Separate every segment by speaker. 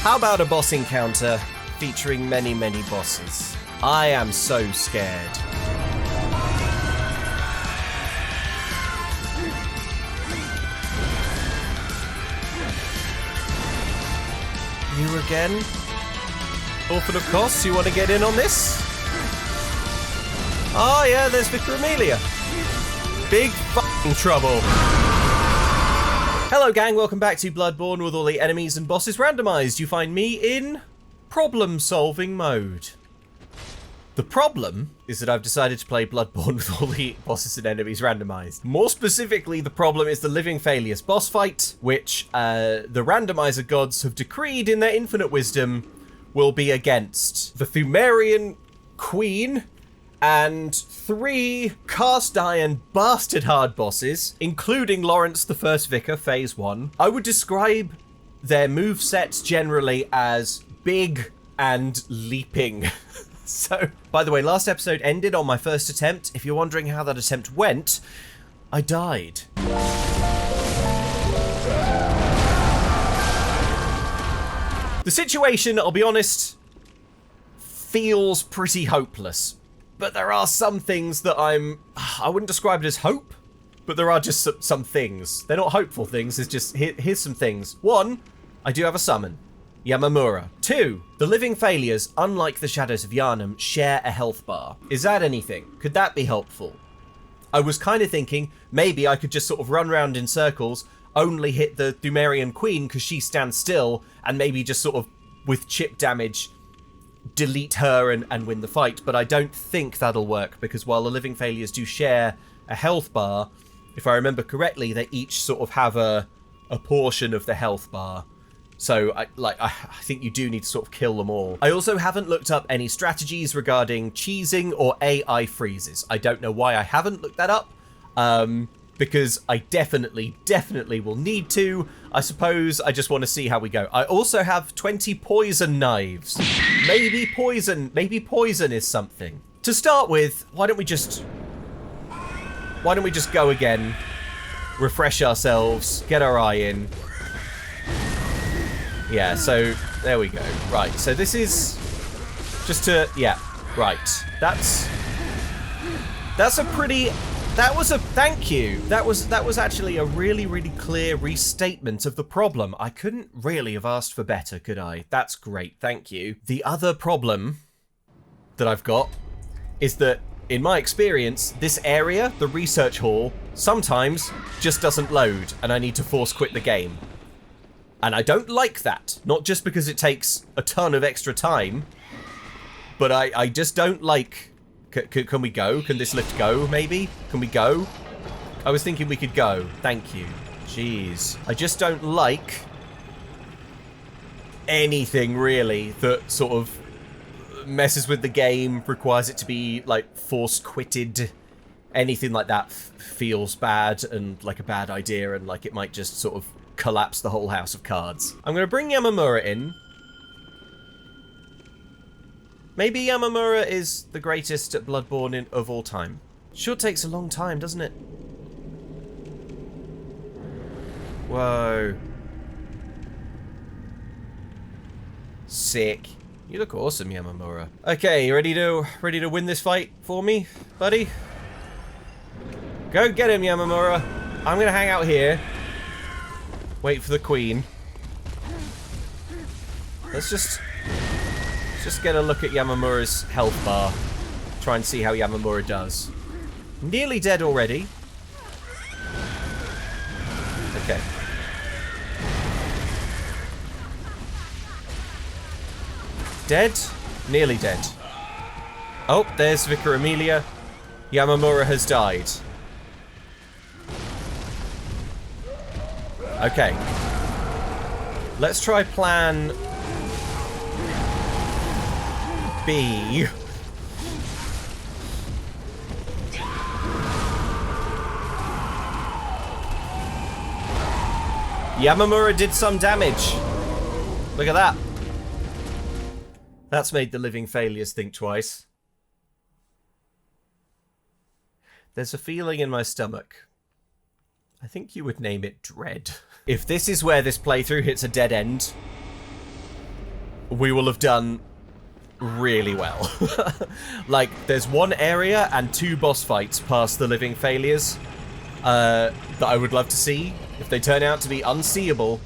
Speaker 1: How about a boss encounter featuring many, many bosses? I am so scared. You again? Orphan of Kos, you want to get in on this? Oh yeah, there's Vicar Amelia. Big f***ing trouble. Hello gang, welcome back to Bloodborne with all the enemies and bosses randomised. You find me in problem-solving mode. The problem is that I've decided to play Bloodborne with all the bosses and enemies randomised. More specifically, the problem is the Living Failures boss fight, which the randomizer gods have decreed in their infinite wisdom will be against the Pthumerian Queen and 3 cast iron bastard hard bosses, including Lawrence the First Vicar, Phase 1. I would describe their movesets generally as big and leaping. So, by the way, last episode ended on my first attempt. If you're wondering how that attempt went, I died. The situation, I'll be honest, feels pretty hopeless. But there are some things that I wouldn't describe it as hope, but there are just some things. They're not hopeful things, it's just, here's some things. 1, I do have a summon, Yamamura. 2, the Living Failures, unlike the Shadows of Yharnam, share a health bar. Is that anything? Could that be helpful? I was kind of thinking maybe I could just sort of run around in circles, only hit the Pthumerian Queen because she stands still, and maybe just sort of, with chip damage, delete her and win the fight, but I don't think that'll work, because while the Living Failures do share a health bar, if I remember correctly, they each sort of have a portion of the health bar. So I think you do need to sort of kill them all. I also haven't looked up any strategies regarding cheesing or AI freezes. I don't know why I haven't looked that up, because I definitely will need to. I suppose I just want to see how we go. I also have 20 poison knives. Maybe poison is something. To start with, why don't we just go again, refresh ourselves, get our eye in. Yeah, so there we go. Right, so this is just to, yeah, right. That's a pretty, thank you. That was actually a really clear restatement of the problem. I couldn't really have asked for better, could I? That's great, thank you. The other problem that I've got is that, in my experience, this area, the research hall, sometimes just doesn't load, and I need to force quit the game. And I don't like that. Not just because it takes a ton of extra time, but I just don't like... Can we go? Can this lift go, maybe? Can we go? I was thinking we could go. Thank you. Jeez. I just don't like anything, really, that sort of messes with the game, requires it to be, like, forced quitted. Anything like that feels bad and like a bad idea, and like it might just sort of collapse the whole house of cards. I'm going to bring Yamamura in. Maybe Yamamura is the greatest at Bloodborne of all time. Sure takes a long time, doesn't it? Whoa. Sick. You look awesome, Yamamura. Okay, you ready to win this fight for me, buddy? Go get him, Yamamura. I'm gonna hang out here. Wait for the queen. Let's just get a look at Yamamura's health bar. Try and see how Yamamura does. Nearly dead already. Okay. Dead? Nearly dead. Oh, there's Vicar Amelia. Yamamura has died. Okay. Let's try plan B. Yamamura did some damage. Look at that. That's made the Living Failures think twice. There's a feeling in my stomach. I think you would name it dread. If this is where this playthrough hits a dead end, we will have done really well. Like, there's one area and 2 boss fights past the living failures that I would love to see. If they turn out to be unseeable,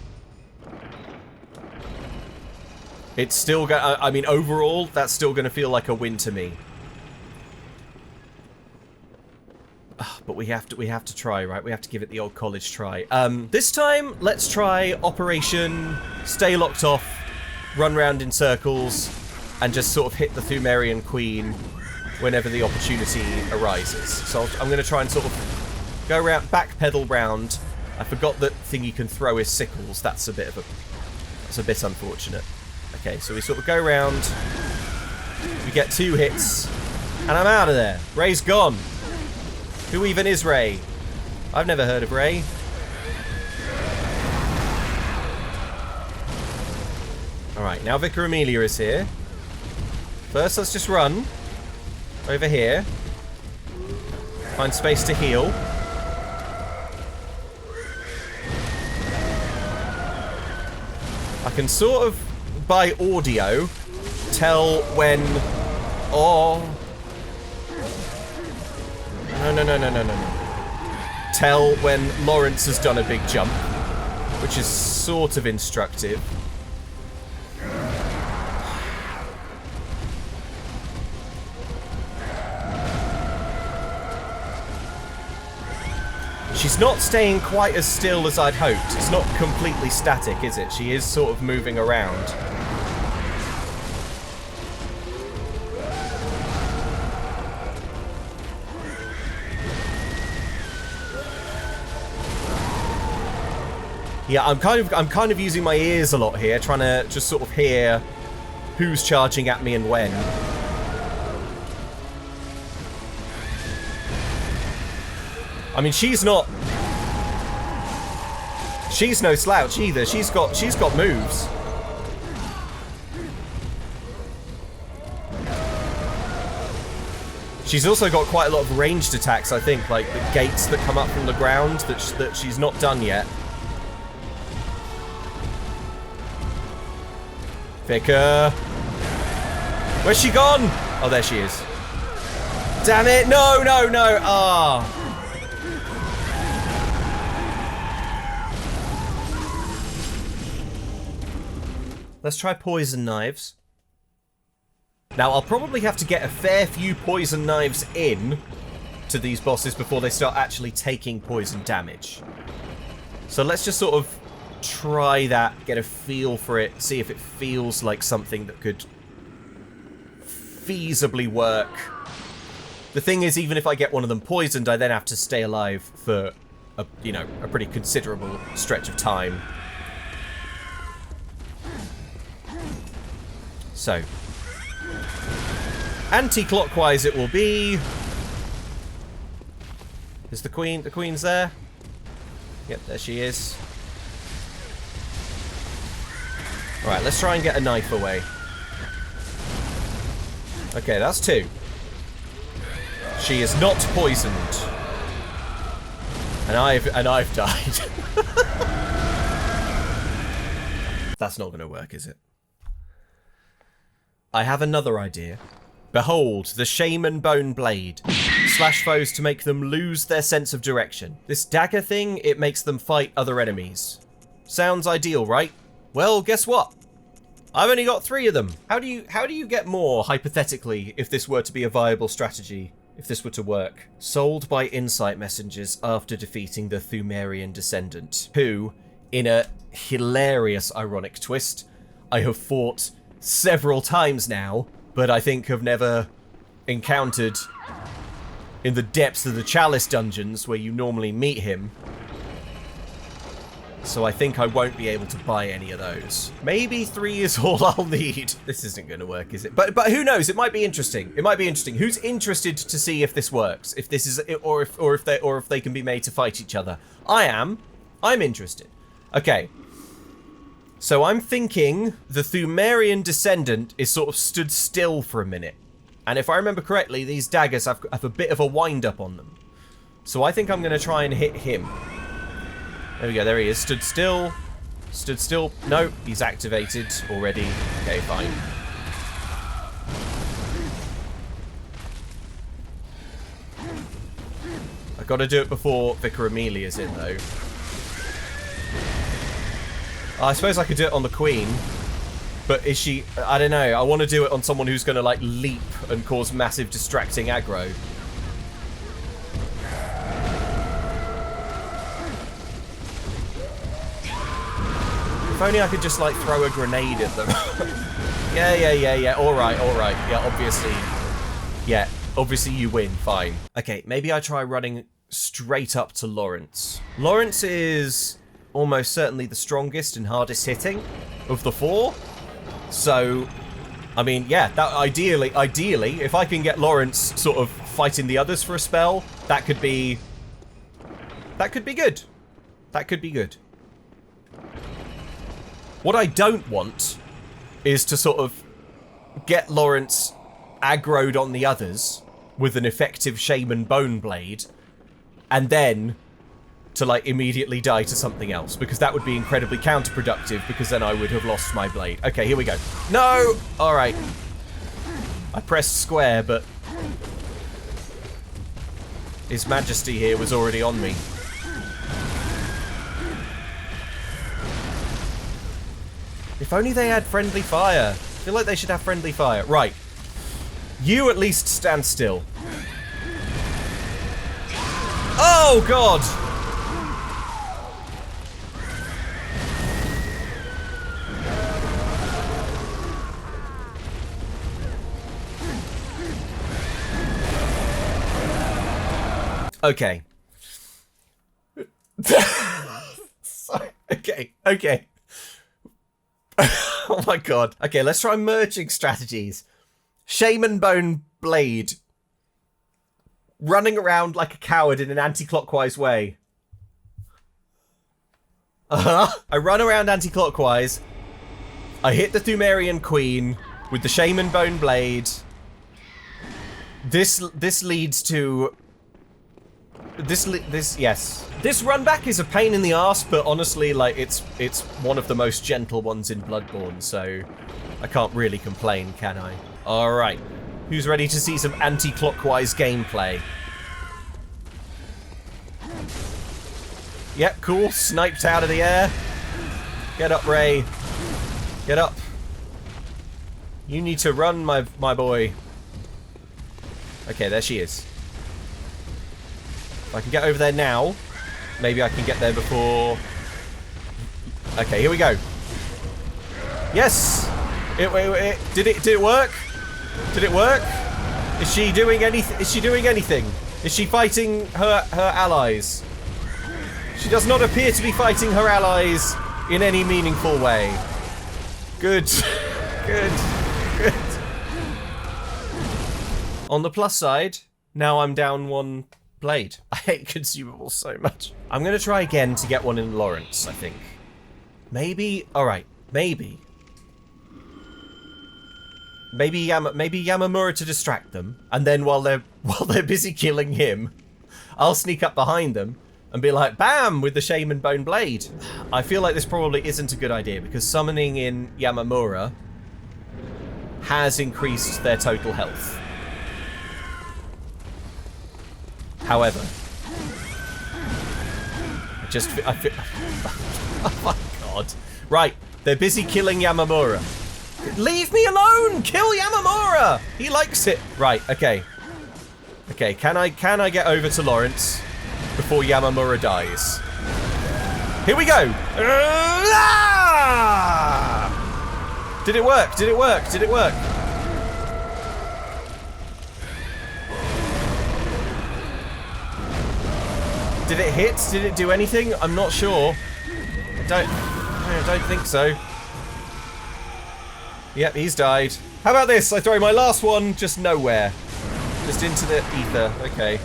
Speaker 1: it's still I mean, overall, that's still going to feel like a win to me. But we have to try, right? We have to give it the old college try. This time, let's try Operation Stay Locked Off, run round in circles, and just sort of hit the Thumerian Queen whenever the opportunity arises. So I'm going to try and sort of go around, backpedal round. I forgot that thing you can throw is sickles. That's a bit unfortunate. Okay, so we sort of go around, we get 2 hits, and I'm out of there. Ray's gone. Who even is Ray? I've never heard of Ray. Alright, now Vicar Amelia is here. First, let's just run over here. Find space to heal. I can sort of, by audio, tell when... Oh... No. Tell when Lawrence has done a big jump, which is sort of instructive. She's not staying quite as still as I'd hoped. It's not completely static, is it? She is sort of moving around. Yeah, I'm kind of using my ears a lot here, trying to just sort of hear who's charging at me and when. I mean, she's no slouch either. She's got moves. She's also got quite a lot of ranged attacks, I think, like the gates that come up from the ground that she's not done yet. Vicar. Where's she gone? Oh, there she is. Damn it. No. Ah. Let's try poison knives. Now, I'll probably have to get a fair few poison knives in to these bosses before they start actually taking poison damage. So let's just sort of try that, get a feel for it, see if it feels like something that could feasibly work. The thing is, even if I get one of them poisoned, I then have to stay alive for a pretty considerable stretch of time. So, anti-clockwise it will be. Is the queen? The queen's there? Yep, there she is. Alright, let's try and get a knife away. Okay, that's 2. She is not poisoned. And I've died. That's not going to work, is it? I have another idea. Behold, the Shaman Bone Blade. Slash foes to make them lose their sense of direction. This dagger thing, it makes them fight other enemies. Sounds ideal, right? Well, guess what? I've only got 3 of them. How do you get more, hypothetically, if this were to be a viable strategy? If this were to work? Sold by Insight Messengers after defeating the Thumerian Descendant, who, in a hilarious ironic twist, I have fought several times now, but I think have never encountered in the depths of the Chalice dungeons where you normally meet him. So I think I won't be able to buy any of those. Maybe 3 is all I'll need. This isn't going to work, is it? But who knows? It might be interesting. It might be interesting. Who's interested to see if this works? If this is, or if they can be made to fight each other? I am. I'm interested. Okay. So I'm thinking the Thumerian Descendant is sort of stood still for a minute. And if I remember correctly, these daggers have a bit of a wind-up on them. So I think I'm going to try and hit him. There we go, there he is, stood still. Stood still. No, he's activated already. Okay, fine. I've got to do it before Vicar Amelia's in, though. I suppose I could do it on the Queen. But is she... I don't know. I want to do it on someone who's going to, like, leap and cause massive distracting aggro. If only I could just, like, throw a grenade at them. Yeah. Alright. Yeah, obviously. Yeah, obviously you win. Fine. Okay, maybe I try running straight up to Lawrence. Lawrence is almost certainly the strongest and hardest hitting of the four. So, I mean, yeah, that ideally, if I can get Lawrence sort of fighting the others for a spell, that could be good. That could be good. What I don't want is to sort of get Lawrence aggroed on the others with an effective Shaman Bone Blade, and then to, like, immediately die to something else, because that would be incredibly counterproductive, because then I would have lost my blade. Okay, here we go. No! Alright. I pressed square, but His Majesty here was already on me. If only they had friendly fire. I feel like they should have friendly fire. Right. You at least stand still. Oh, God! Okay. Sorry. Okay. Oh my god. Okay, let's try merging strategies. Shaman Bone Blade. Running around like a coward in an anti-clockwise way. I run around anti-clockwise. I hit the Thumerian Queen with the Shaman Bone Blade. This leads to... yes. This run back is a pain in the ass, but honestly, like, it's one of the most gentle ones in Bloodborne, so I can't really complain, can I? Alright. Who's ready to see some anti-clockwise gameplay? Yep, cool. Sniped out of the air. Get up, Ray. Get up. You need to run, my boy. Okay, there she is. If I can get over there now, maybe I can get there before... Okay, here we go. Yes! Did it work? Did it work? Is she doing anything? Is she fighting her allies? She does not appear to be fighting her allies in any meaningful way. Good. Good. On the plus side, now I'm down one blade. I hate consumables so much. I'm going to try again to get one in Lawrence, I think. Maybe... Alright, maybe. Maybe Yamamura to distract them, and then while they're busy killing him, I'll sneak up behind them and be like, bam, with the Shaman Bone Blade. I feel like this probably isn't a good idea, because summoning in Yamamura has increased their total health. However, I feel... Oh my god. Right, they're busy killing Yamamura. Leave me alone! Kill Yamamura! He likes it. Right, okay. Okay, can I get over to Lawrence before Yamamura dies? Here we go! Did it work? Did it work? Did it work? Did it hit? Did it do anything? I'm not sure. I don't think so. Yep, he's died. How about this? I throw my last one just nowhere. Just into the ether. Okay.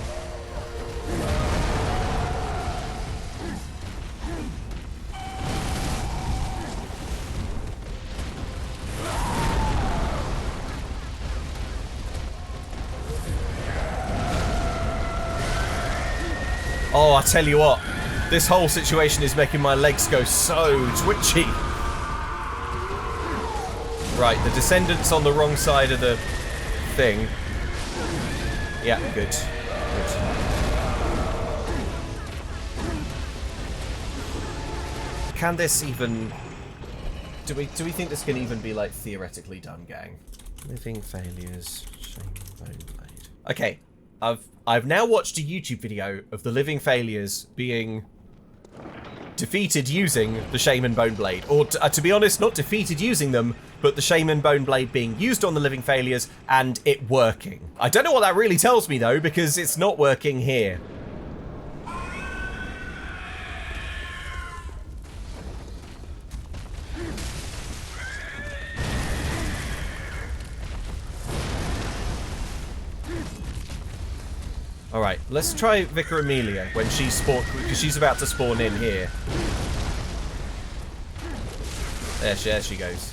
Speaker 1: Oh, I tell you what. This whole situation is making my legs go so twitchy. Right, the descendant's on the wrong side of the thing. Yeah, good. Can this even... Do we think this can even be, like, theoretically done, gang? Living failures, Shaman Bone Blade. Okay, I've now watched a YouTube video of the living failures being defeated using the Shaman Bone Blade. Or, to be honest, not defeated using them, but the Shaman Bone Blade being used on the living failures and it working. I don't know what that really tells me, though, because it's not working here. Alright, let's try Vicar Amelia when she spawned, because she's about to spawn in here. There she goes.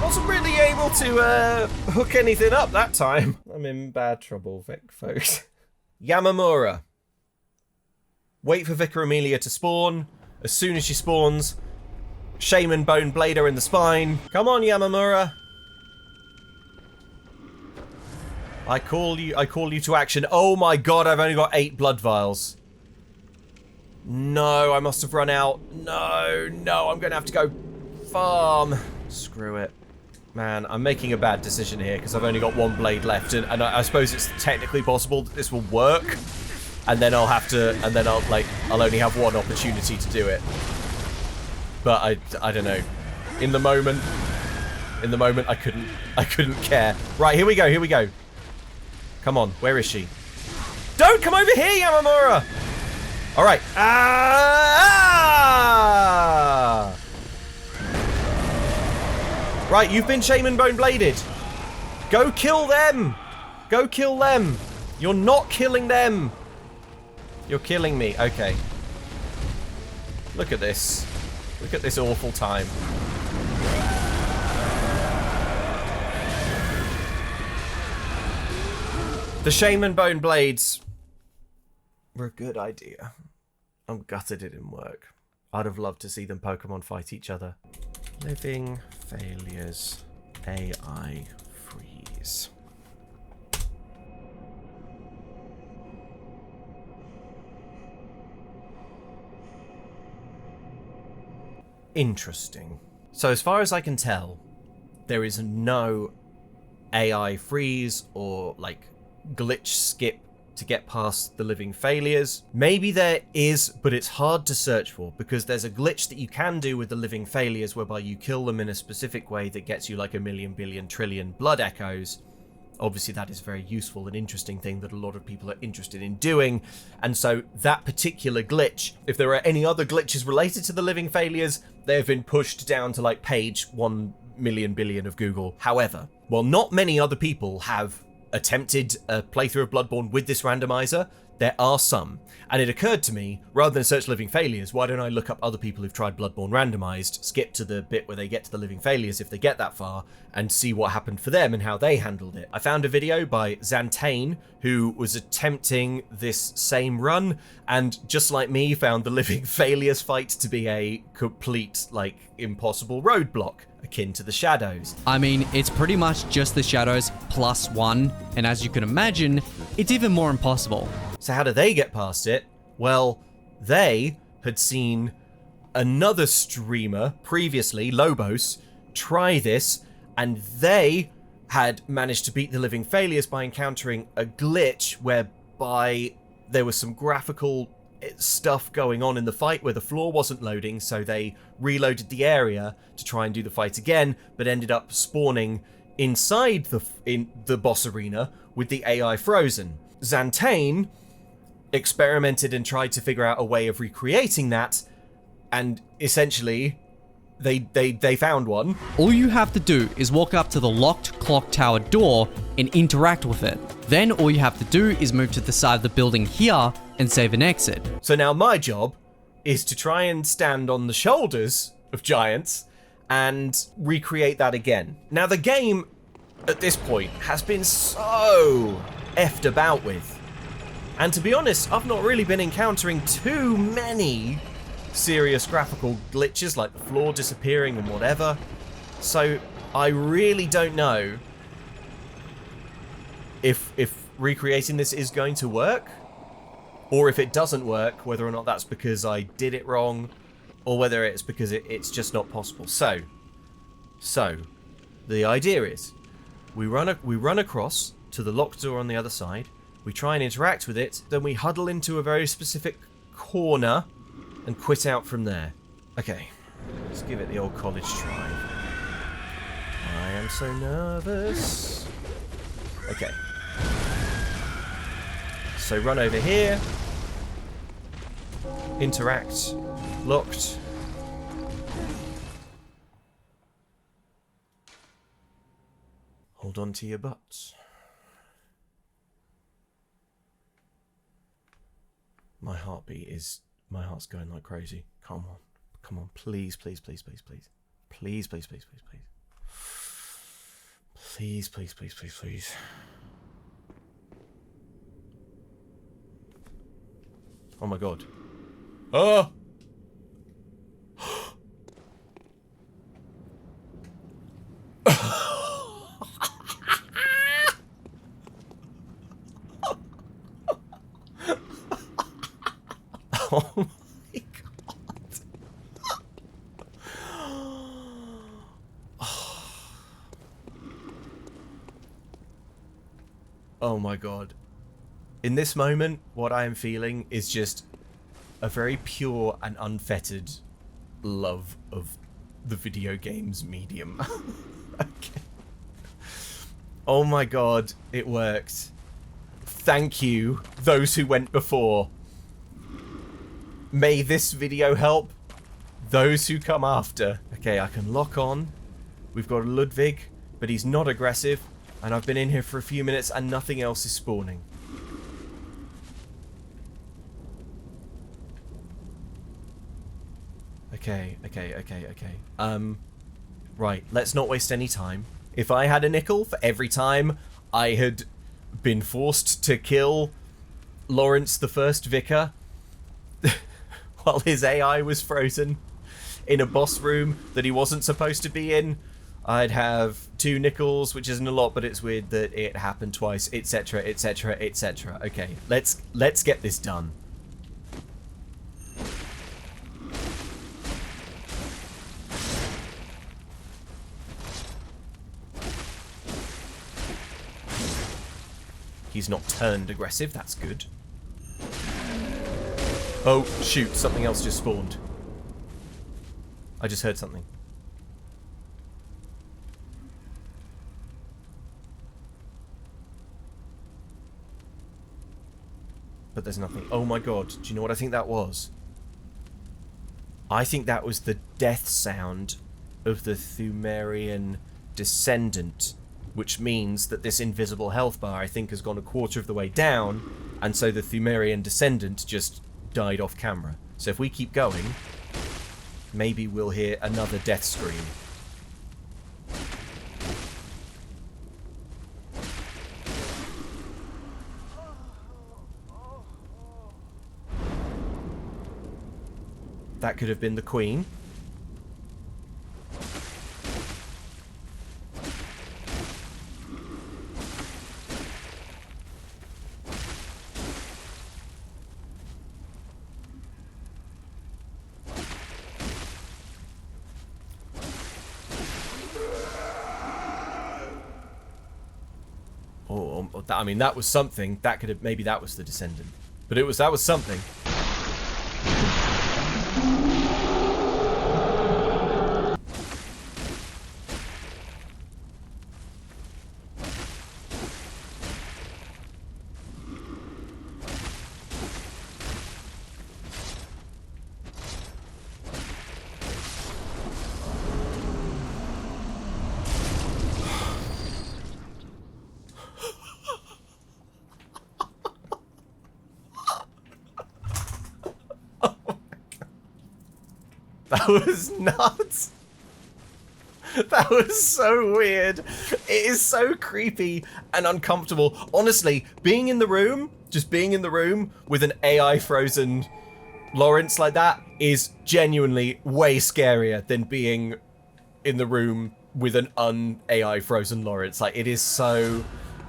Speaker 1: Wasn't really able to hook anything up that time. I'm in bad trouble, Vic, folks. Yamamura. Wait for Vicar Amelia to spawn. As soon as she spawns, Shaman Bone Blade her in the spine. Come on, Yamamura. I call you to action. Oh my god, I've only got 8 blood vials. No, I must have run out. No, I'm gonna have to go farm. Screw it. Man, I'm making a bad decision here because I've only got 1 blade left, and I suppose it's technically possible that this will work, and then I'll only have 1 opportunity to do it. But I don't know. In the moment I couldn't care. Right, here we go. Come on, where is she? Don't come over here, Yamamura! Alright. Right, you've been Shaman Bone Bladed. Go kill them! Go kill them! You're not killing them! You're killing me. Okay. Look at this. Look at this awful time. The Shaman Bone Blades were a good idea. I'm gutted it didn't work. I'd have loved to see them Pokemon fight each other. Living failures. AI freeze. Interesting. So as far as I can tell, there is no AI freeze or like glitch skip to get past the living failures. Maybe there is, but it's hard to search for because there's a glitch that you can do with the living failures whereby you kill them in a specific way that gets you like 1,000,000 billion trillion blood echoes. Obviously that is a very useful and interesting thing that a lot of people are interested in doing. And so that particular glitch, if there are any other glitches related to the living failures, they have been pushed down to like page 1,000,000 billion of Google. However, while not many other people have attempted a playthrough of Bloodborne with this randomizer, there are some. And it occurred to me, rather than search living failures, why don't I look up other people who've tried Bloodborne randomized, skip to the bit where they get to the living failures if they get that far, and see what happened for them and how they handled it. I found a video by Xantane, who was attempting this same run, and just like me, found the living failures fight to be a complete, like, impossible roadblock, akin to the shadows.
Speaker 2: I mean, it's pretty much just the shadows plus 1, and as you can imagine, it's even more impossible.
Speaker 1: So how do they get past it? Well, they had seen another streamer previously, Lobos, try this, and they had managed to beat the living failures by encountering a glitch whereby there was some graphical stuff going on in the fight where the floor wasn't loading, so they reloaded the area to try and do the fight again, but ended up spawning inside the boss arena with the AI frozen. Xantane experimented and tried to figure out a way of recreating that, and essentially they found one.
Speaker 2: All you have to do is walk up to the locked clock tower door and interact with it. Then all you have to do is move to the side of the building here and save an exit.
Speaker 1: So now my job is to try and stand on the shoulders of giants and recreate that again. Now the game at this point has been so effed about with. And to be honest, I've not really been encountering too many serious graphical glitches like the floor disappearing and whatever. So I really don't know if recreating this is going to work, or if it doesn't work, whether or not that's because I did it wrong, or whether it's because it's just not possible. So the idea is we run across to the locked door on the other side, we try and interact with it, then we huddle into a very specific corner and quit out from there. Okay, let's give it the old college try. I am so nervous. Okay. So run over here. Interact. Locked. Hold on to your butts. My heart's going like crazy. Come on, please, please, please, please, please. Please, please, please, please, please. Please, please, please, please, please. Oh my god. Oh! Oh my god. Oh my god. In this moment, what I am feeling is just a very pure and unfettered love of the video games medium. Okay. Oh my god, it worked. Thank you, those who went before. May this video help those who come after. Okay, I can lock on. We've got Ludwig, but he's not aggressive. And I've been in here for a few minutes and nothing else is spawning. Okay. Right, let's not waste any time. If I had a nickel for every time I had been forced to kill Lawrence the First Vicar while his AI was frozen in a boss room that he wasn't supposed to be in, I'd have 2 nickels, which isn't a lot, but it's weird that it happened twice, etc, etc, etc. Okay, let's get this done. He's not turned aggressive, that's good. Oh, shoot, something else just spawned. I just heard something. But there's nothing. Oh my god, do you know what I think that was? I think that was the death sound of the Thumerian descendant, which means that this invisible health bar, I think, has gone a quarter of the way down, and so the Thumerian descendant just died off camera. So if we keep going, maybe we'll hear another death scream. That could have been the Queen. I mean, that was something. That could have, maybe that was the descendant. But that was something. That was nuts. That was so weird. It is so creepy and uncomfortable. Honestly, being in the room, just being in the room with an AI frozen Lawrence like that is genuinely way scarier than being in the room with an un-AI frozen Lawrence. Like, it is so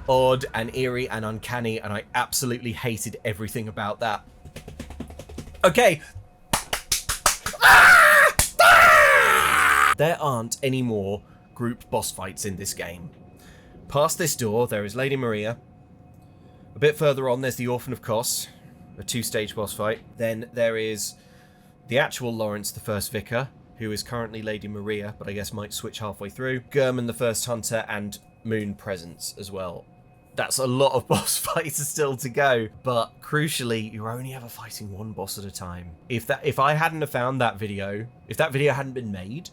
Speaker 1: odd and eerie and uncanny, and I absolutely hated everything about that. Okay. There aren't any more group boss fights in this game. Past this door, there is Lady Maria. A bit further on, there's the Orphan of Kos, a 2-stage boss fight. Then there is the actual Lawrence, the first Vicar, who is currently Lady Maria, but I guess might switch halfway through. Gurman, the first Hunter, and Moon Presence as well. That's a lot of boss fights still to go, but crucially, you're only ever fighting one boss at a time. If I hadn't have found that video, if that video hadn't been made,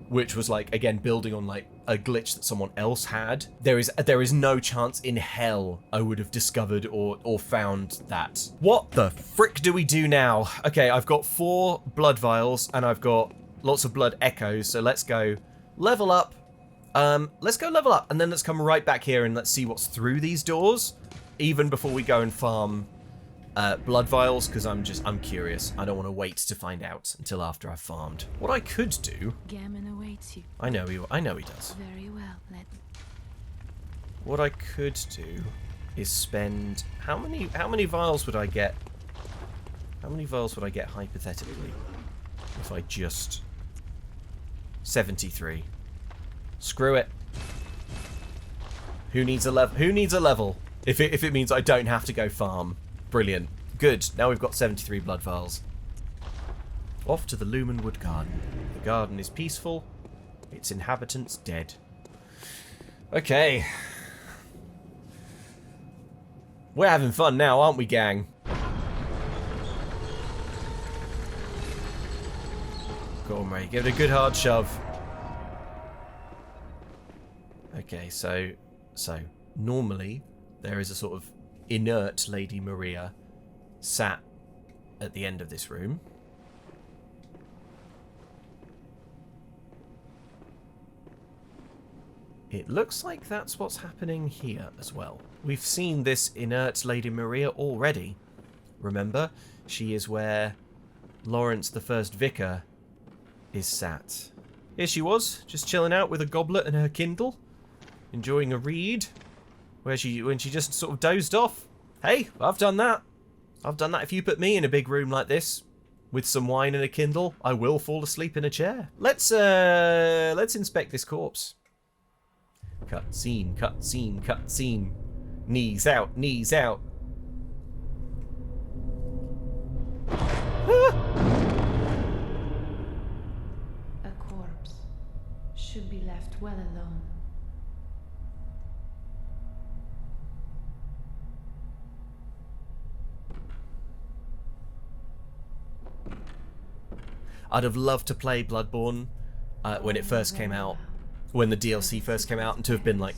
Speaker 1: which was like, again, building on like a glitch that someone else had, there is no chance in hell I would have discovered or found that. What the frick do we do now? Okay, I've got 4 blood vials and I've got lots of blood echoes, so let's go level up. Let's go level up, and then let's come right back here and let's see what's through these doors, even before we go and farm blood vials, because I'm curious. I don't want to wait to find out until after I've farmed. What I could do...
Speaker 3: Gammon awaits you.
Speaker 1: I know he does.
Speaker 3: Very well, let...
Speaker 1: What I could do is spend... How many vials would I get? How many vials would I get hypothetically if I just... 73. Screw it. Who needs a level? Who needs a level? If it means I don't have to go farm. Brilliant. Good. Now we've got 73 blood vials. Off to the Lumen Wood Garden. The garden is peaceful. Its inhabitants dead. Okay. We're having fun now, aren't we, gang? Go on, Ray. Give it a good hard shove. Okay, so normally there is a sort of inert Lady Maria sat at the end of this room. It looks like that's what's happening here as well. We've seen this inert Lady Maria already. Remember, she is where Lawrence the First Vicar is sat. Here she was, just chilling out with a goblet and her Kindle, enjoying a read, when she just sort of dozed off. Hey, I've done that. I've done that. If you put me in a big room like this with some wine and a Kindle, I will fall asleep in a chair. Let's inspect this corpse. Cut scene, cut scene, cut scene. Knees out, knees out. Ah!
Speaker 3: A corpse should be left well alone.
Speaker 1: I'd have loved to play Bloodborne when it first came out, when the DLC first came out, and to have been like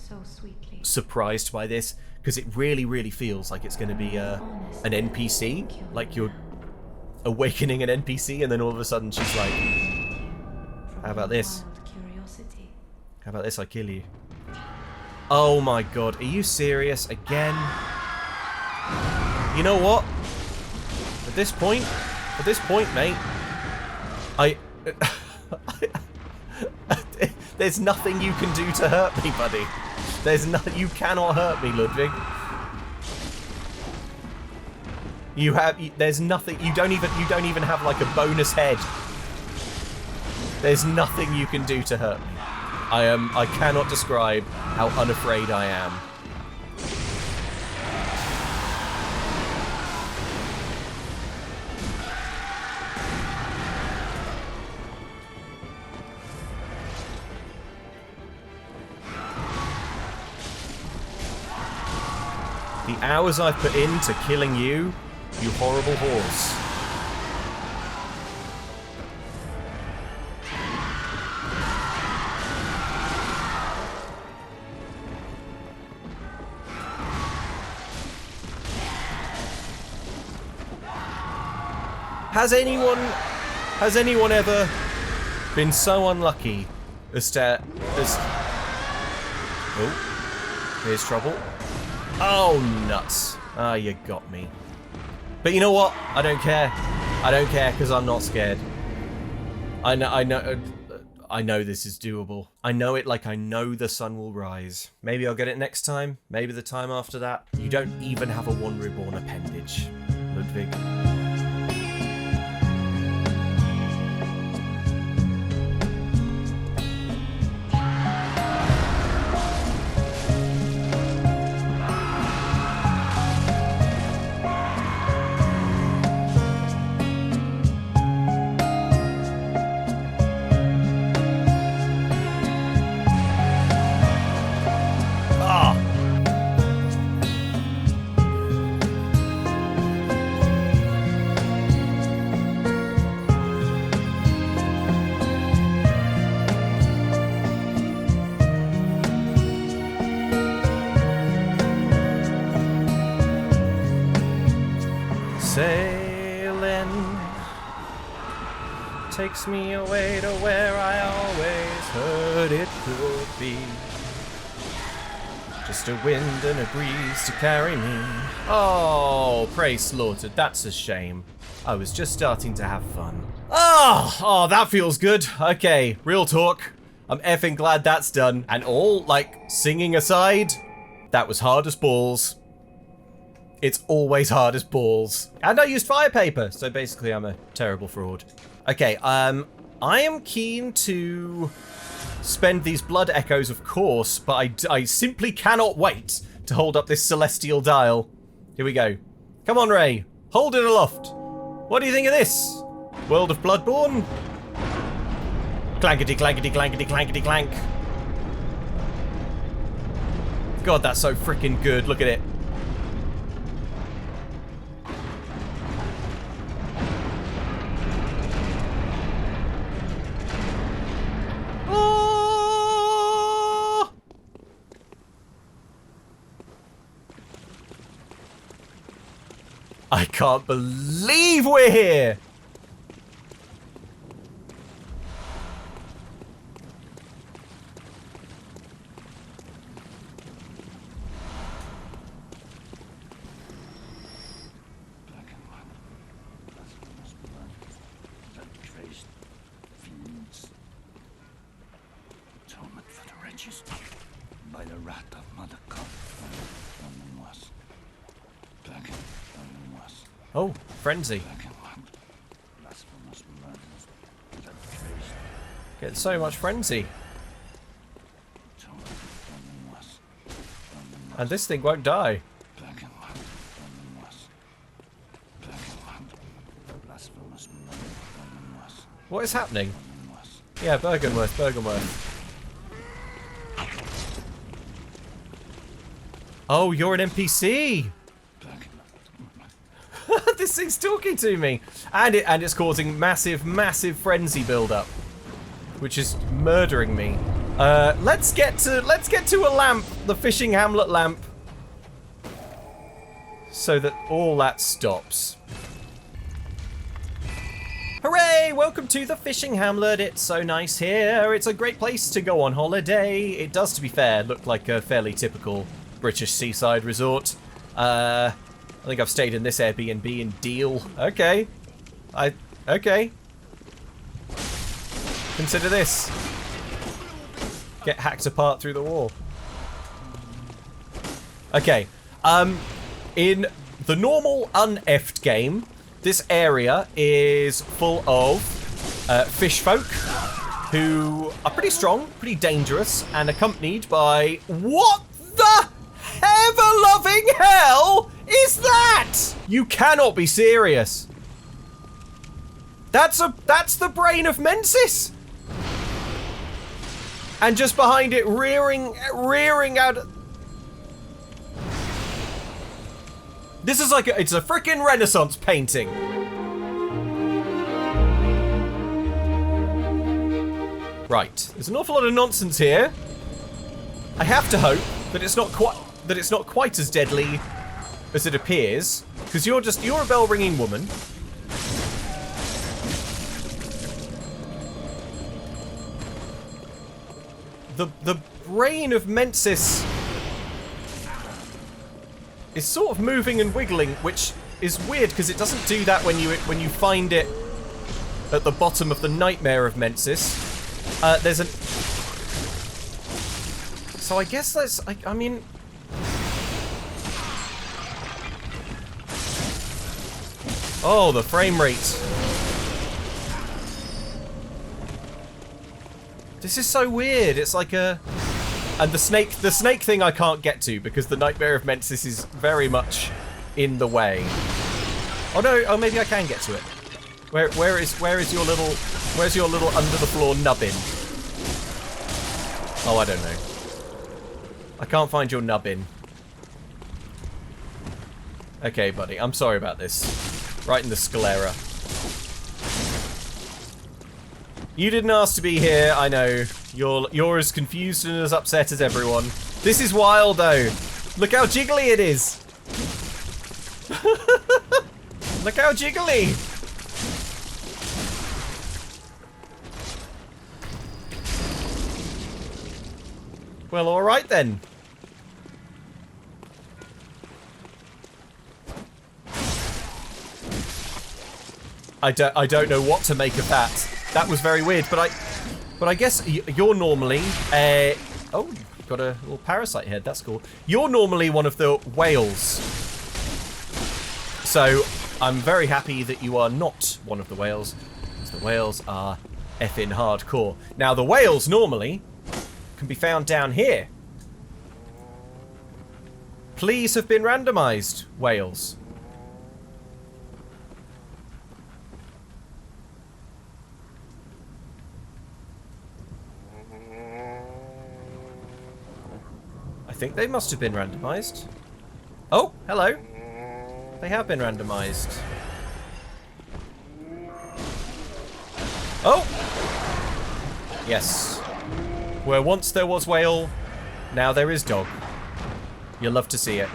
Speaker 1: surprised by this, because it really, really feels like it's going to be an NPC, like you're awakening an NPC, and then all of a sudden she's like, how about this? How about this? I kill you. Oh my god, are you serious again? You know what? At this point, mate, there's nothing you can do to hurt me, buddy. You cannot hurt me, Ludwig. There's nothing. You don't even have like a bonus head. There's nothing you can do to hurt me. I cannot describe how unafraid I am. The hours I've put into killing you, you horrible horse. Has anyone ever been so unlucky as to... Oh, here's trouble. Oh, nuts. Ah, you got me. But you know what? I don't care. I don't care because I'm not scared. I know this is doable. I know it like I know the sun will rise. Maybe I'll get it next time. Maybe the time after that. You don't even have a one reborn appendage, Ludwig. Sailing takes me away to where I always heard it could be. Just a wind and a breeze to carry me. Oh, pray slaughtered, that's a shame. I was just starting to have fun. Oh, that feels good. Okay, real talk. I'm effing glad that's done. And all, like, singing aside, that was hard as balls. It's always hard as balls. And I used fire paper, so basically I'm a terrible fraud. Okay, I am keen to spend these blood echoes, of course, but I simply cannot wait to hold up this celestial dial. Here we go. Come on, Ray. Hold it aloft. What do you think of this? World of Bloodborne? Clankety, clankety, clankety, clankety, clank. God, that's so freaking good. Look at it. I can't believe we're here!
Speaker 4: By the wrath of Mother God,
Speaker 1: Oh, frenzy. Get so much frenzy. And this thing won't die. What is happening? Yeah, Bergenworth, Bergenworth. Oh, you're an NPC! This thing's talking to me! And it's causing massive, massive frenzy build-up. Which is murdering me. Let's get to a lamp, the fishing hamlet lamp. So that all that stops. Hooray! Welcome to the fishing hamlet. It's so nice here. It's a great place to go on holiday. It does, to be fair, look like a fairly typical British seaside resort. I think I've stayed in this Airbnb in Deal. Okay. Okay. Consider this. Get hacked apart through the wall. Okay. In the normal un-effed game, this area is full of fish folk who are pretty strong, pretty dangerous, and accompanied by... What the ever-loving hell is that? You cannot be serious. That's the brain of Mensis. And just behind it, rearing out. This is like it's a freaking Renaissance painting. Right, there's an awful lot of nonsense here. I have to hope that it's not quite as deadly as it appears, because you're a bell-ringing woman. the brain of Mensis is sort of moving and wiggling, which is weird because it doesn't do that when you find it at the bottom of the nightmare of Mensis. There's an... So I guess that's... I mean... Oh, the frame rate. This is so weird. It's like a... And the snake thing I can't get to because the nightmare of Mensis is very much in the way. Oh no, oh maybe I can get to it. Where is your little under the floor nubbin? Oh, I don't know. I can't find your nubbin. Okay, buddy, I'm sorry about this. Right in the sclera. You didn't ask to be here, I know. You're as confused and as upset as everyone. This is wild though. Look how jiggly it is. Look how jiggly. Well, alright then. I don't know what to make of that. That was very weird, but I guess you're normally oh, you've got a little parasite head. That's cool. You're normally one of the whales, so I'm very happy that you are not one of the whales, because the whales are effing hardcore. Now the whales normally can be found down here. Please have been randomized, whales. I think they must have been randomized. Oh, hello. They have been randomized. Oh! Yes. Where once there was whale, now there is dog. You'll love to see it.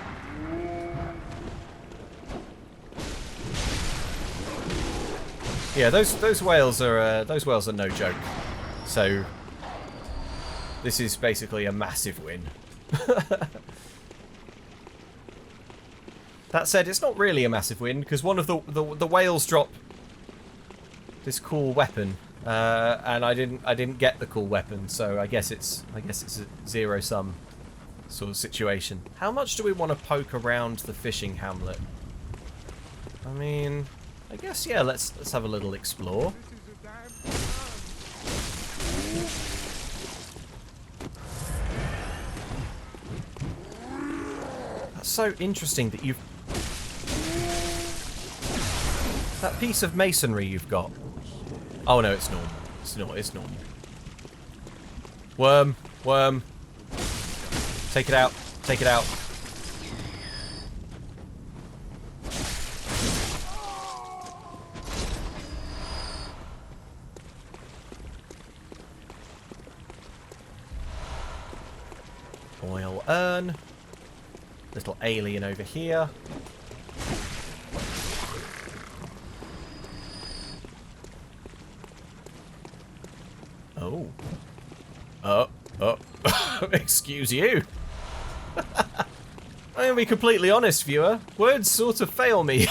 Speaker 1: Yeah, those whales are no joke. So this is basically a massive win. That said, it's not really a massive win because one of the whales drop this cool weapon, and I didn't get the cool weapon, so I guess it's a zero-sum sort of situation. How much do we want to poke around the fishing hamlet? I mean, I guess yeah. Let's have a little explore. That's so interesting that you've... That piece of masonry you've got. Oh no, it's normal. It's normal. Worm. Take it out. Take it out. Oil urn. Little alien over here. Oh. Excuse you. I'm gonna be completely honest, viewer. Words sort of fail me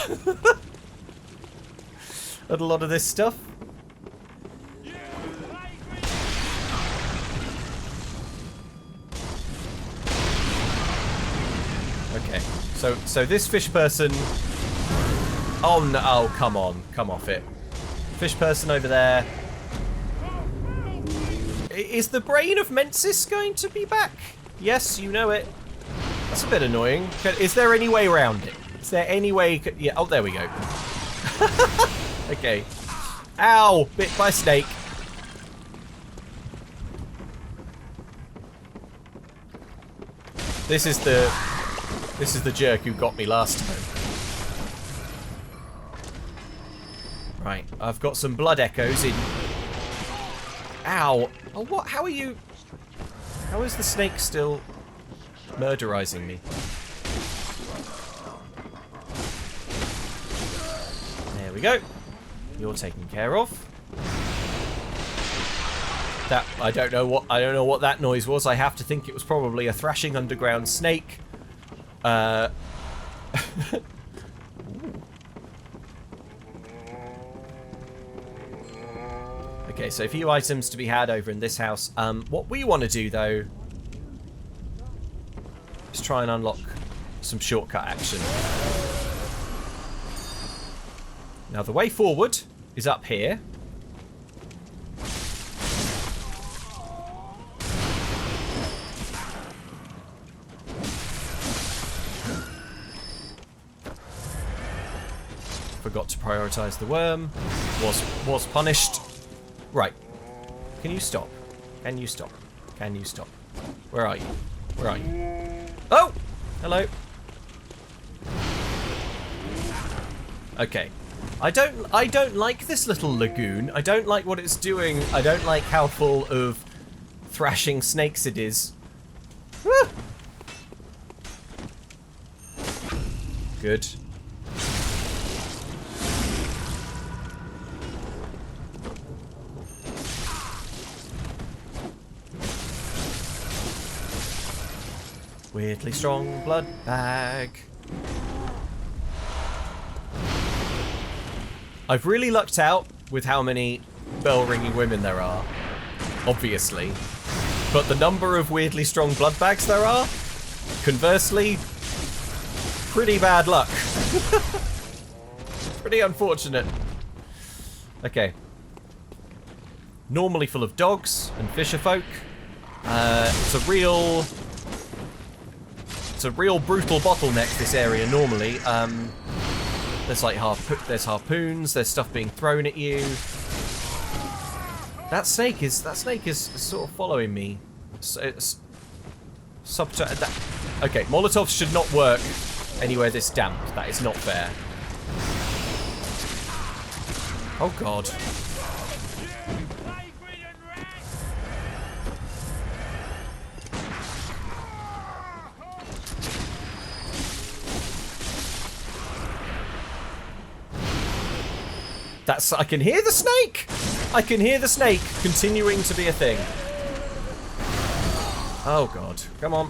Speaker 1: at a lot of this stuff. Okay, so this fish person. Oh no! Oh, come on, come off it. Fish person over there. Is the brain of Mensis going to be back? Yes, you know it. That's a bit annoying. Is there any way around it? Is there any way? Yeah. Oh, there we go. Okay. Ow! Bit by snake. This is the jerk who got me last time. Right. I've got some blood echoes in. Ow! Oh, what? How are you? How is the snake still murderizing me? There we go. You're taken care of. That I don't know what that noise was. I have to think it was probably a thrashing underground snake. Okay, so a few items to be had over in this house. What we want to do though is try and unlock some shortcut action. Now the way forward is up here. Forgot to prioritize the worm. Was punished. Right. Can you stop? Can you stop? Can you stop? Where are you? Where are you? Oh! Hello. Okay. I don't like this little lagoon. I don't like what it's doing. I don't like how full of thrashing snakes it is. Woo! Good. Weirdly strong blood bag. I've really lucked out with how many bell-ringing women there are, obviously. But the number of weirdly strong blood bags there are, conversely, pretty bad luck. Pretty unfortunate. Okay. Normally full of dogs and fisherfolk. It's a real brutal bottleneck, this area normally. There's like there's harpoons, there's stuff being thrown at you. That snake is sort of following me. It's okay, Molotovs should not work anywhere this damp. That is not fair. Oh god. I can hear the snake! I can hear the snake continuing to be a thing. Oh god. Come on.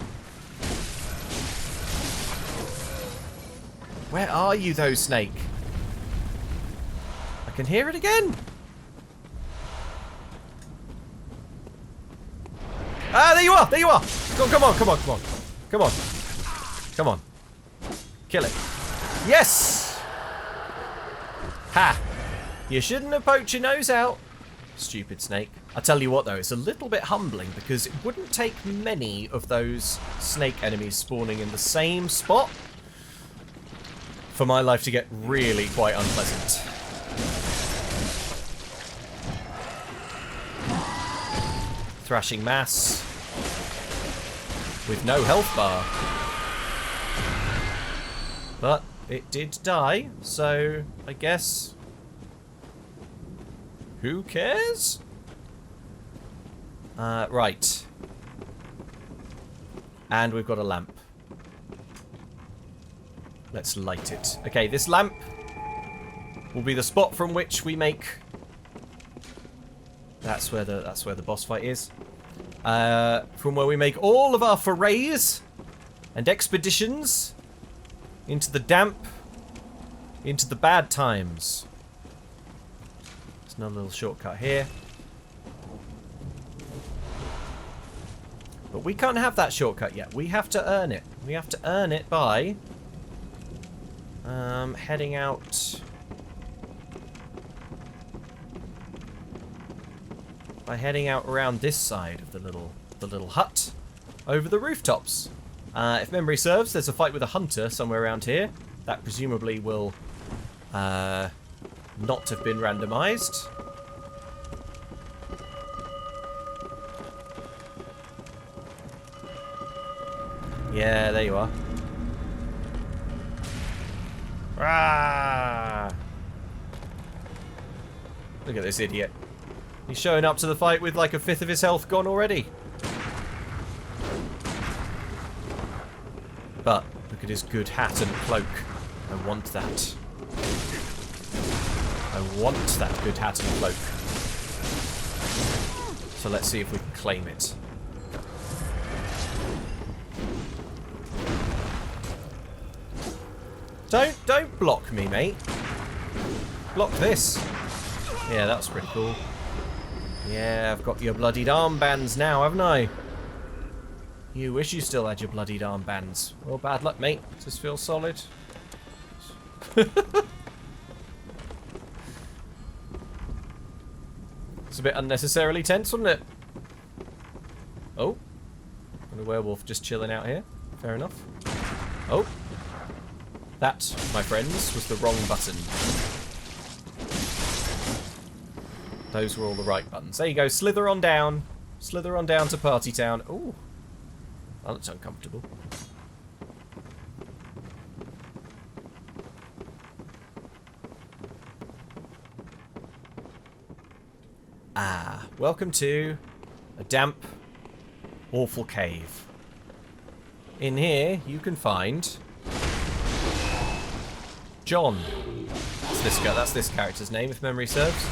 Speaker 1: Where are you though, snake? I can hear it again! Ah, there you are! There you are! Come on, come on, come on. Come on. Come on. Kill it. Yes! Ha! You shouldn't have poked your nose out. Stupid snake. I tell you what though, it's a little bit humbling because it wouldn't take many of those snake enemies spawning in the same spot for my life to get really quite unpleasant. Thrashing mass with no health bar. But it did die, so I guess... who cares? Right. And we've got a lamp. Let's light it. Okay, this lamp will be the spot from which we make... That's where the boss fight is. From where we make all of our forays and expeditions into the damp, into the bad times. There's another little shortcut here. But we can't have that shortcut yet. We have to earn it. We have to earn it by heading out. By heading out around this side of the little hut over the rooftops. If memory serves, there's a fight with a hunter somewhere around here. That presumably will not have been randomized. Yeah, there you are. Ah! Look at this idiot. He's showing up to the fight with like a fifth of his health gone already. But look at his good hat and cloak. I want that. I want that good hat and cloak. So let's see if we can claim it. Don't block me, mate. Block this. Yeah, that's pretty cool. Yeah, I've got your bloodied armbands now, haven't I? You wish you still had your bloodied armbands. Well, bad luck, mate. Does this feel solid? It's a bit unnecessarily tense, wasn't it? Oh. And a werewolf just chilling out here. Fair enough. Oh. That, my friends, was the wrong button. Those were all the right buttons. There you go. Slither on down. Slither on down to Party Town. Ooh. Oh, that's uncomfortable. Ah, welcome to a damp, awful cave. In here, you can find John. That's this guy. That's this character's name, if memory serves.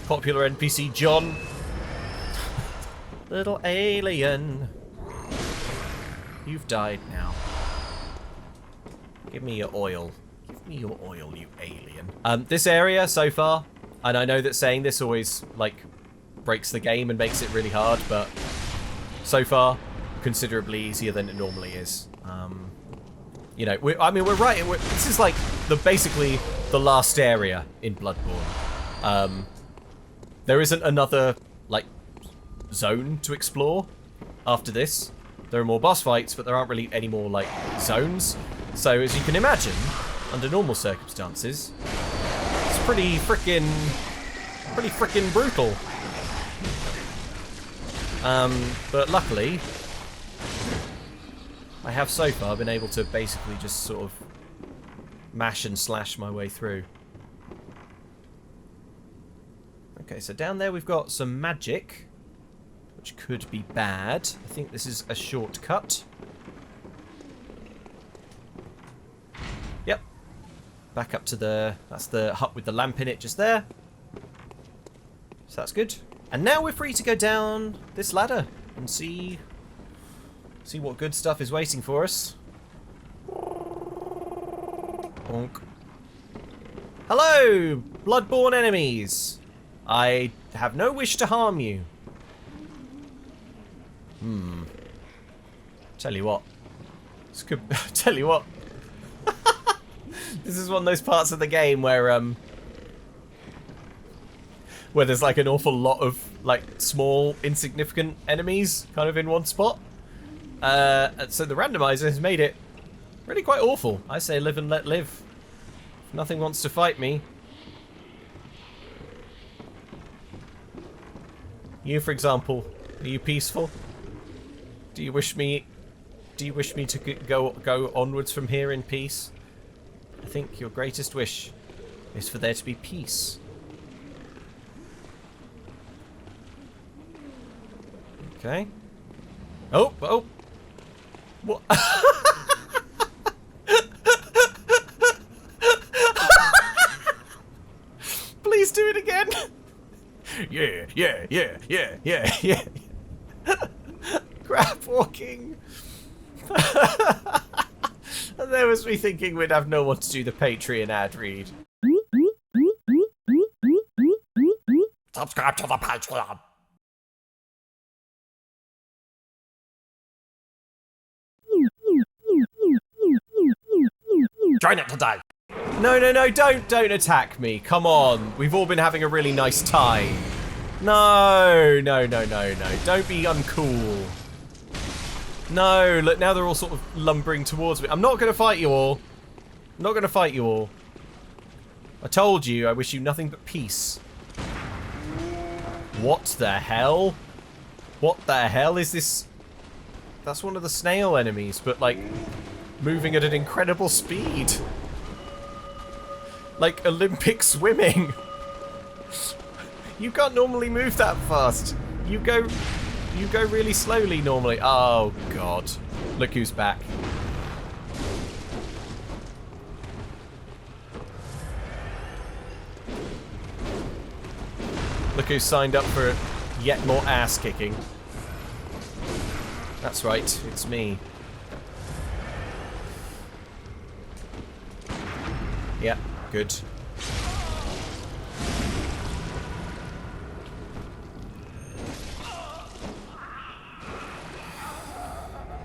Speaker 1: Popular NPC John. Little alien. You've died now. Give me your oil. Give me your oil, you alien. This area so far, and I know that saying this always, like, breaks the game and makes it really hard, but so far, considerably easier than it normally is. You know, we're right. This is like basically the last area in Bloodborne. There isn't another, like, zone to explore after this. There are more boss fights, but there aren't really any more, like, zones. So, as you can imagine, under normal circumstances, it's pretty frickin' brutal. But luckily, I have so far been able to basically just sort of mash and slash my way through. Okay, so down there we've got some magic, which could be bad. I think this is a shortcut. Yep. Back up to that's the hut with the lamp in it just there. So that's good. And now we're free to go down this ladder and see what good stuff is waiting for us. Bonk. Hello, Bloodborne enemies. I have no wish to harm you. Tell you what. This could tell you what. This is one of those parts of the game where there's like an awful lot of like small, insignificant enemies kind of in one spot. So the randomizer has made it really quite awful. I say live and let live. If nothing wants to fight me. You, for example, are you peaceful? Do you wish me to go onwards from here in peace? I think your greatest wish is for there to be peace. Okay. Oh. What? Please do it again. Yeah. Crap walking. And there was me thinking we'd have no one to do the Patreon ad read. Subscribe to the Patreon. Join it today. No, don't attack me. Come on. We've all been having a really nice time. No. Don't be uncool. No, look, now they're all sort of lumbering towards me. I'm not going to fight you all. I told you, I wish you nothing but peace. What the hell? What the hell is this? That's one of the snail enemies, but like moving at an incredible speed. Like Olympic swimming. You can't normally move that fast. You go really slowly normally. Oh god. Look who's back. Look who signed up for yet more ass kicking. That's right, it's me. Yeah, good.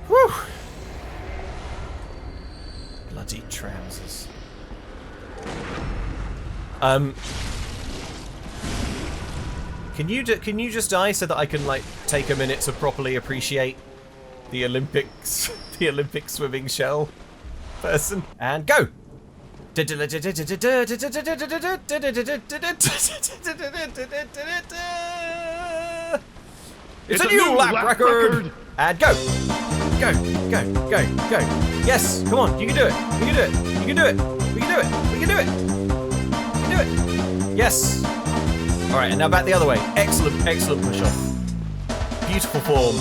Speaker 1: Whew! Bloody trousers. Can you just die so that I can like take a minute to properly appreciate the Olympics, the Olympic swimming shell person, and go. It's a new lap record. And go. Go, go, go, go. Yes, come on, you can do it. You can do it. You can do it. We can do it. We can do it. We can do it. Yes. All right, and now back the other way. Excellent, excellent push off. Beautiful form.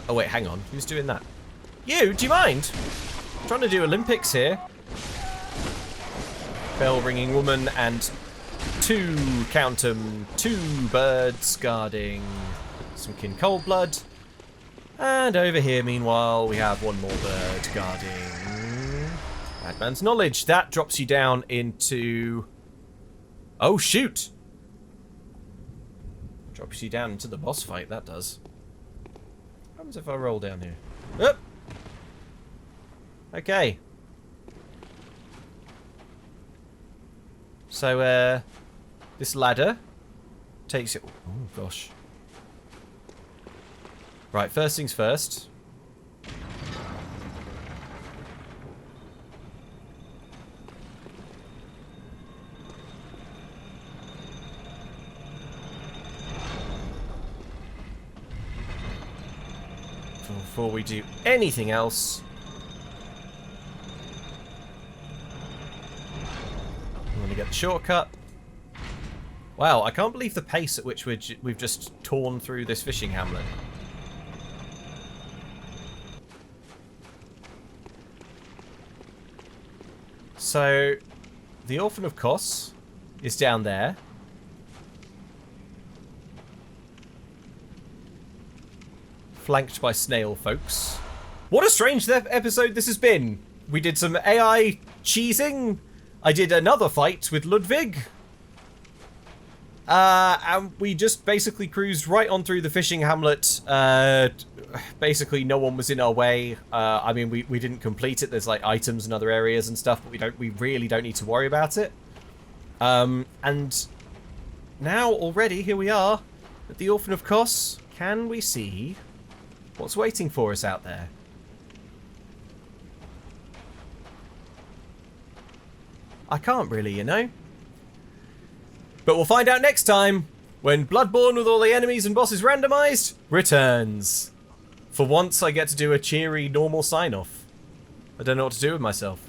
Speaker 1: Oh wait, hang on. Who's doing that? You? Do you mind? I'm trying to do Olympics here. Bell ringing woman and two, count 'em, 2 birds guarding some kin cold blood. And over here, meanwhile, we have 1 more bird guarding Madman's Knowledge. That drops you down into... Oh, shoot! Drops you down into the boss fight, that does. What happens if I roll down here? Oh! Okay. So, this ladder takes it... Oh, gosh. Right, first things first. Before we do anything else, I'm going to get the shortcut. Wow, I can't believe the pace at which we've just torn through this fishing hamlet. So, the Orphan of Kos is down there. Flanked by snail folks. What a strange episode this has been. We did some AI cheesing. I did another fight with Ludwig. And we just basically cruised right on through the fishing hamlet. Basically, no one was in our way. I mean, we didn't complete it. There's like items in other areas and stuff, but we really don't need to worry about it. And now already here we are at the Orphan of Kos. Can we see what's waiting for us out there? I can't really, you know. But we'll find out next time when Bloodborne with all the enemies and bosses randomized returns. For once, I get to do a cheery, normal sign-off. I don't know what to do with myself.